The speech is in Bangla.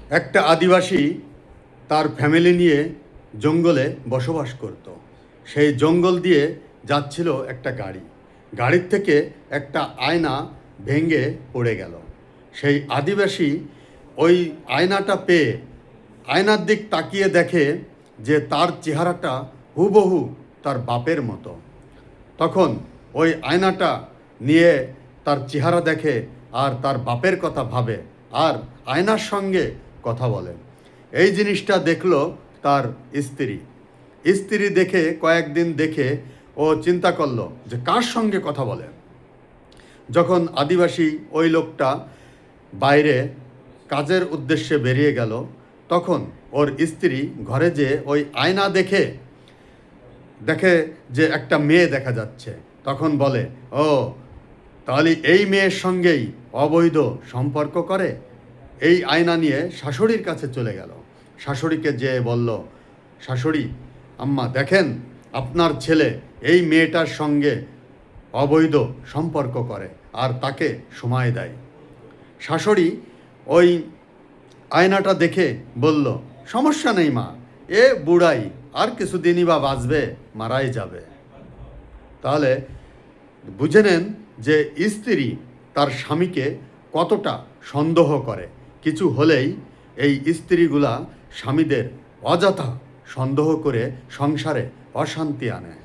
একটা আদিবাসী তার ফ্যামিলি নিয়ে জঙ্গলে বসবাস করত। সেই জঙ্গল দিয়ে যাচ্ছিল একটা গাড়ি। গাড়ির থেকে একটা আয়না ভেঙে পড়ে গেল। সেই আদিবাসী ওই আয়নাটা পেয়ে আয়নার দিক তাকিয়ে দেখে যে তার চেহারাটা হুবহু তার বাপের মতো। তখন ওই আয়নাটা নিয়ে তার চেহারা দেখে আর তার বাপের কথা ভাবে আর আয়নার সঙ্গে কথা বলে। এই জিনিসটা দেখলো তার স্ত্রী। স্ত্রী দেখে কয়েকদিন দেখে ও চিন্তা করলো যে কার সঙ্গে কথা বলে। যখন আদিবাসী ওই লোকটা বাইরে কাজের উদ্দেশ্যে বেরিয়ে গেল, তখন ওর স্ত্রী ঘরে যেয়ে ওই আয়না দেখে যে একটা মেয়ে দেখা যাচ্ছে। তখন বলে, ও তাহলে এই মেয়ের সঙ্গেই অবৈধ সম্পর্ক করে। এই আয়না নিয়ে শাশুড়ির কাছে চলে গেল। শাশুড়িকে যেয়ে বলল, শাশুড়ি আম্মা দেখেন আপনার ছেলে এই মেয়েটার সঙ্গে অবৈধ সম্পর্ক করে আর তাকে সময় দেয়। শাশুড়ি ওই আয়নাটা দেখে বলল, সমস্যা নেই মা, এ বুড়াই আর কিছুদিনই বা বাঁচবে, মারাই যাবে। তাহলে বুঝে নেন যে স্ত্রী তার স্বামীকে কতটা সন্দেহ করে। কিছু হলেই এই স্ত্রীগুলা স্বামীদের অযথা সন্দেহ করে সংসারে অশান্তি আনে।